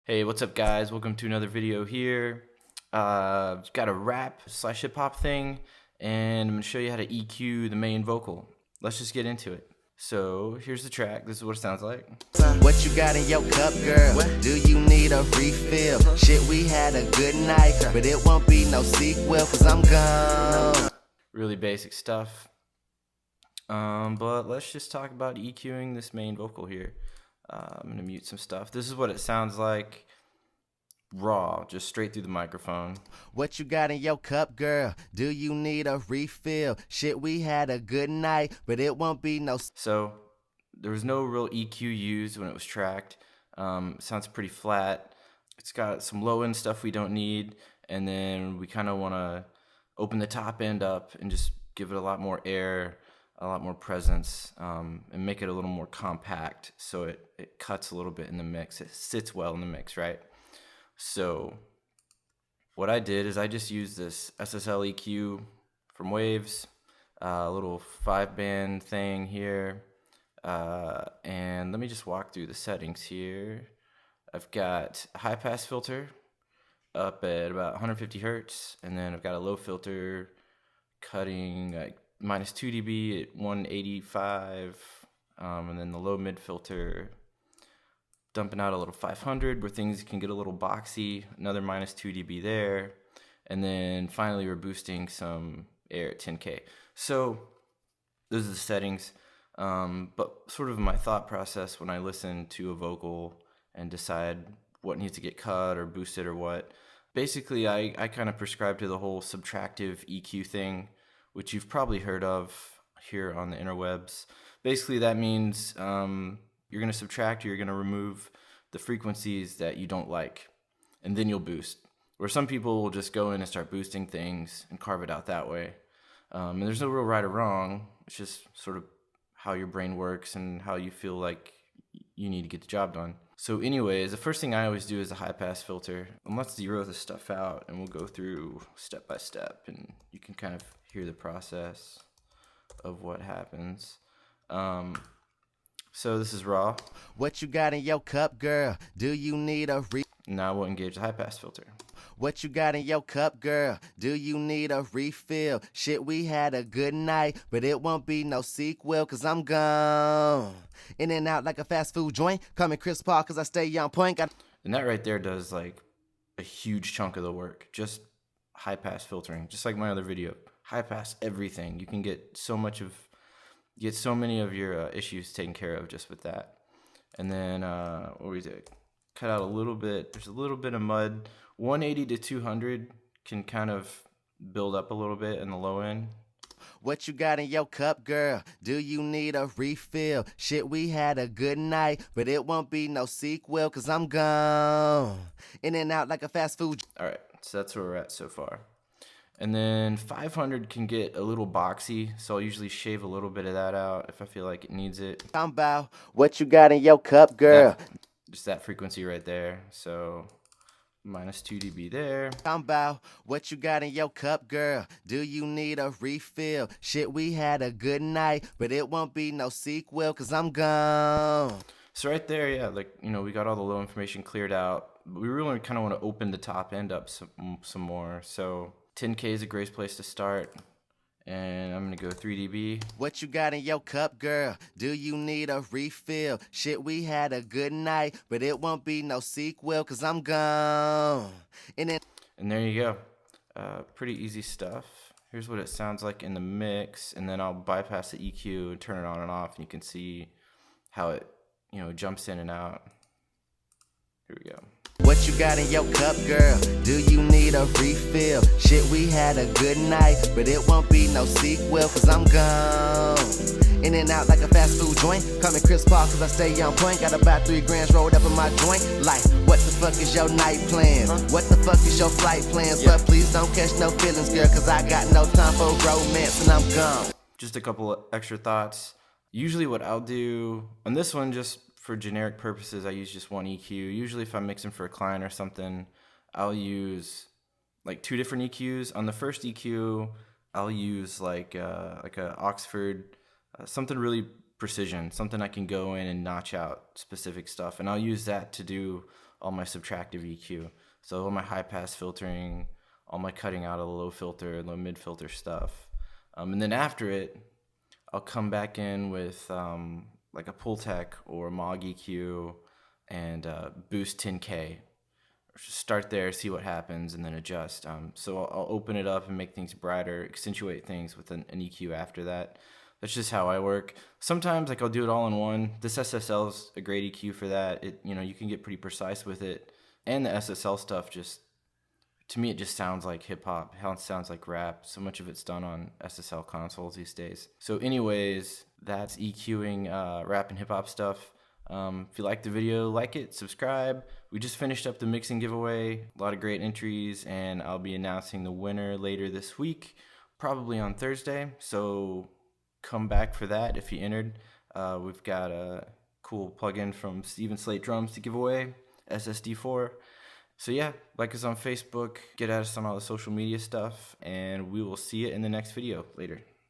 Hey, what's up guys? Welcome to another video here. Got a rap slash hip hop thing, and I'm gonna show you how to EQ the main vocal. Let's just get into it. So here's the track. This is what it sounds like. What you got in your cup, girl? Do you need a refill? Shit, we had a good night, but it won't be no sequel, cause I'm gone. Really basic stuff. But let's just talk about EQing this main vocal here. I'm gonna mute some stuff. This is what it sounds like raw, just straight through the microphone. What you got in your cup, girl? Do you need a refill? Shit, we had a good night, but it won't be no. So there was no real EQ used when it was tracked. Sounds pretty flat. It's got some low end stuff we don't need, and then we kind of want to open the top end up and just give it a lot more air, a lot more presence, and make it a little more compact so it cuts a little bit in the mix. It sits well in the mix, right? So what I did is I just used this SSL EQ from Waves, a little 5-band thing here, and let me just walk through the settings here. I've got a high pass filter up at about 150 hertz, and then I've got a low filter cutting like minus 2 dB at 185, and then the low mid filter dumping out a little 500 where things can get a little boxy, another minus 2 dB there, and then finally we're boosting some air at 10K. So those are the settings, but sort of my thought process when I listen to a vocal and decide what needs to get cut or boosted or what. Basically, I kind of prescribe to the whole subtractive EQ thing, which you've probably heard of here on the interwebs. Basically, that means you're going to subtract, you're going to remove the frequencies that you don't like, and then you'll boost. Where some people will just go in and start boosting things and carve it out that way. And there's no real right or wrong. It's just sort of how your brain works and how you feel like you need to get the job done. So anyways, the first thing I always do is a high pass filter. And let's zero this stuff out, and we'll go through step by step, and you can kind of hear the process of what happens. So this is raw. What you got in your cup, girl? Do you need a Now we'll engage the high pass filter. What you got in your cup, girl? Do you need a refill? Shit, we had a good night, but it won't be no sequel, cause I'm gone. In and out like a fast food joint, coming crisp Paul, cause I stay on point. And that right there does like a huge chunk of the work. Just high pass filtering, just like my other video. High pass everything. You can get so many of your issues taken care of just with that. And then what we did, cut out a little bit. There's a little bit of mud. 180 to 200 can kind of build up a little bit in the low end. What you got in your cup, girl? Do you need a refill? Shit, we had a good night, but it won't be no sequel, cause I'm gone. In and out like a fast food. All right, so that's where we're at so far. And then 500 can get a little boxy, so I'll usually shave a little bit of that out if I feel like it needs it. I'm about what you got in your cup, girl. Just that frequency right there. So minus 2 dB there. I'm about what you got in your cup, girl. Do you need a refill? Shit, we had a good night, but it won't be no sequel, cause I'm gone. So right there, yeah, like, we got all the low information cleared out. But we really kind of want to open the top end up some more. So 10K is a great place to start. And I'm going to go 3 dB. What you got in your cup, girl? Do you need a refill? Shit, we had a good night, but it won't be no sequel, cause I'm gone. And there you go. Pretty easy stuff. Here's what it sounds like in the mix, and then I'll bypass the EQ and turn it on and off, and you can see how it, jumps in and out. Here we go. What you got in your cup, girl? Do you need a refill? Shit, we had a good night, but it won't be no sequel, cause I'm gone. In and out like a fast food joint, coming crisp Paul, cause I stay on point. Got about 3 grams rolled up in my joint. Like, what the fuck is your night plans? What the fuck is your flight plans? But please don't catch no feelings, girl, cause I got no time for romance and I'm gone. Just a couple of extra thoughts. Usually what I'll do on this one, just for generic purposes, I use just one EQ. Usually if I'm mixing for a client or something, I'll use like 2 different EQs. On the first EQ, I'll use like a Oxford, something really precision, something I can go in and notch out specific stuff. And I'll use that to do all my subtractive EQ. So all my high pass filtering, all my cutting out of the low filter, low mid filter stuff. And then after it, I'll come back in with like a Pultec or Mog EQ and boost 10K. Just start there, see what happens, and then adjust. So I'll open it up and make things brighter, accentuate things with an EQ after that. That's just how I work. Sometimes like I'll do it all in one. This SSL is a great EQ for that. You can get pretty precise with it. And the SSL stuff just, to me, it just sounds like hip hop. It sounds like rap. So much of it's done on SSL consoles these days. So anyways, that's EQing rap and hip hop stuff. If you like the video, like it, subscribe. We just finished up the mixing giveaway. A lot of great entries, and I'll be announcing the winner later this week, probably on Thursday. So come back for that if you entered. We've got a cool plugin from Steven Slate Drums to give away, SSD4. So yeah, like us on Facebook, get at us on all the social media stuff, and we will see you in the next video. Later.